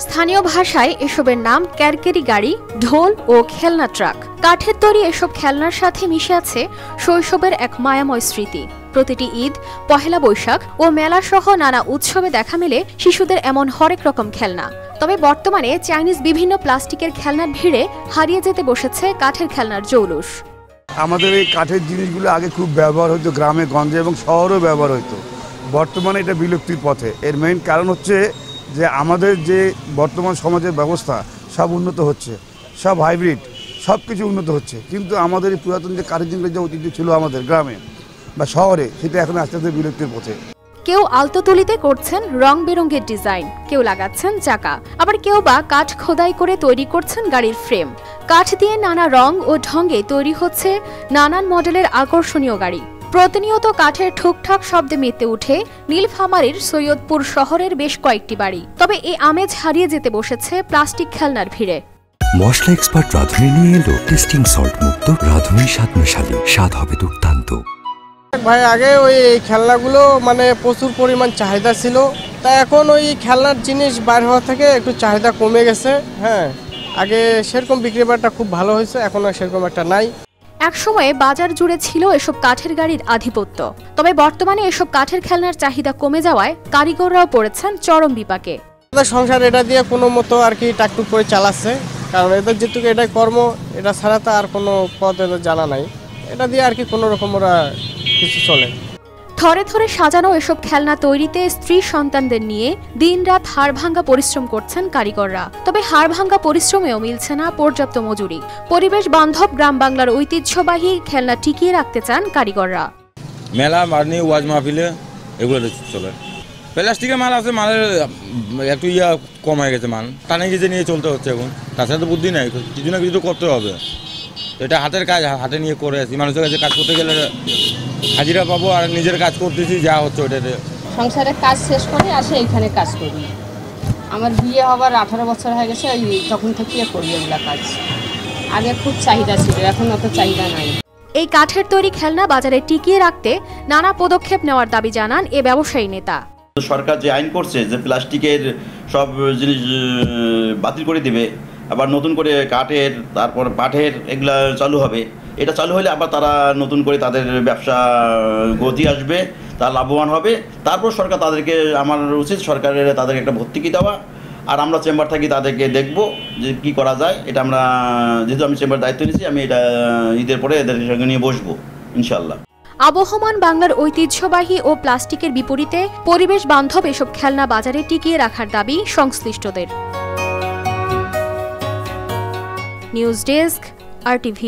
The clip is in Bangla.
স্থানীয় ভাষায় এসবের নাম ক্যারকেরি গাড়ি, ঢোল ও খেলনা ট্রাক। কাঠের তৈরি এসব খেলনার সাথে মিশে আছে শৈশবের এক মায়াময় স্মৃতি। প্রতিটি ঈদ, পহেলা বৈশাখ ও মেলাসহ নানা উৎসবে দেখা মেলে শিশুদের এমন হরেক রকম খেলনা। তবে বর্তমানে চাইনিজ বিভিন্ন প্লাস্টিকের খেলনার ভিড়ে হারিয়ে যেতে বসেছে কাঠের খেলনার জৌলুস। আমাদের এই কাঠের জিনিসগুলো আগে খুব ব্যবহার হতো গ্রামে গঞ্জে এবং শহরেও ব্যবহার হতো। বর্তমানে এটা বিলুপ্তির পথে। এর মেইন কারণ হচ্ছে যে আমাদের যে বর্তমান সমাজের ব্যবস্থা সব উন্নত হচ্ছে, সব হাইব্রিড, সব কিছু উন্নত হচ্ছে, কিন্তু আমাদের এই পুরাতন যে কাঠের জিনিসের যে ঐতিহ্য ছিল আমাদের গ্রামে বা শহরে, সেটা এখন আস্তে আস্তে বিলুপ্তির পথে। কেউ আলতো তুলিতে করছেন রং বেরঙের ডিজাইন, কেউ লাগাচ্ছেন চাকা, আবার কেউ বা কাঠ খোদাই করে তৈরি করছেন গাড়ির ফ্রেম। কাঠ দিয়ে নানা রং ও ঢঙ্গে তৈরি হচ্ছে নানান মডেলের আকর্ষণীয় গাড়ি। প্রতিনিয়ত কাঠের ঠুকঠাক শব্দে মেতে উঠে নীলফামারীর সৈয়দপুর শহরের বেশ কয়েকটি বাড়ি। তবে এই আমেজ হারিয়ে যেতে বসেছে প্লাস্টিক খেলনার ভিড়ে। মশলা এক্সপার্ট রাঁধুনি নিয়ে এলো টেস্টিং সল্ট মুক্ত রাঁধুনি স্বাদ মেশালি, স্বাদ হবে দুর্দান্ত। ভাই আগে ওই খেলনাগুলো মানে প্রচুর পরিমাণ চাহিদা ছিল, তা এখন ওই খেলনার জিনিস বাইরে হওয়া থেকে একটু চাহিদা কমে গেছে। হ্যাঁ, আগে সেরকম বিক্রি বাট্টা খুব ভালো হয়েছে, এখন আর সেরকম একটা নাই। একসময়ে বাজার জুড়ে ছিল এসব কাঠের গাড়ির আধিপত্য। তবে বর্তমানে এসব কাঠের খেলনার চাহিদা কমে যাওয়ায় কারিগররাও পড়েছেন চরম বিপাকে। সংসার এটা দিয়ে কোনো মতো আর কি টাকটুক করে চালাচ্ছে, কারণ এদের যেটুকু এটাই কর্ম, এটা ছাড়া তো আর কোনো পথ এদের জানা নাই। এটা দিয়ে আর কি কোনো রকম ওরা কিছু চলে। থরে থরে সাজানো এসব খেলনা তৈরিতে স্ত্রী সন্তানদের নিয়ে দিনরাত হাড়ভাঙ্গা পরিশ্রম করছেন কারিগররা। তবে হাড়ভাঙ্গা পরিশ্রমেও মিলছে না পর্যাপ্ত মজুরি। পরিবেশ বান্ধব গ্রাম বাংলার ঐতিহ্যবাহী খেলনা টিকিয়ে রাখতে চান কারিগররা। মেলা মারনি ওয়াজ মাহফিলে এগুলো চলে। প্লাস্টিকের মাল আছে, মালের একটু কম হয়ে গেছে, মান টানে গিয়ে নিয়ে চলতে হচ্ছে এখন। তাছাড়া তো বুদ্ধি নাই, কিছু না কিছু তো করতে হবে। এটা হাতের কাজ, হাতে নিয়ে করে আসি। মানুষের কাছে কাজ করতে গেলে হাজিরা পাবো, আর নিজের কাজ করতেছি যা হচ্ছে ওইটাতে। সংসারের কাজ শেষ করে আসে এখানে কাজ করি। আমার বিয়ে হবার 18 বছর হয়ে গেছে, ওই তখন থেকে করি এগুলা কাজ। আগে খুব চাহিদা ছিল, এখন অত চাহিদা নাই। এই কাঠের তৈরি খেলনা বাজারে টিকিয়ে রাখতে নানা পদক্ষেপ নেওয়ার দাবি জানান এ ব্যবসায়ী নেতা। সরকার যে আইন করছে যে প্লাস্টিকের সব জিনিস বাতিল করে দিবে, আবার নতুন করে কাঠের, তারপর পাটের এগুলা চালু হবে। এটা চালু হলে আবার তারা নতুন করে তাদের ব্যবসা গতি আসবে, তারা লাভবান হবে। তারপর সরকার তাদেরকে, আমার উচিত সরকারের তাদেরকে একটা ভর্তুকি দেওয়া, আর আমরা চেম্বার থাকি তাদেরকে দেখব যে কি করা যায়। এটা আমরা, যেহেতু আমি চেম্বার দায়িত্ব নিয়েছি, আমি এটা ঈদের পরে এদের সঙ্গে নিয়ে বসবো ইনশাল্লাহ। আবহমান বাংলার ঐতিহ্যবাহী ও প্লাস্টিকের বিপরীতে পরিবেশ বান্ধব এসব খেলনা বাজারে টিকিয়ে রাখার দাবি সংশ্লিষ্টদের। News desk, RTV।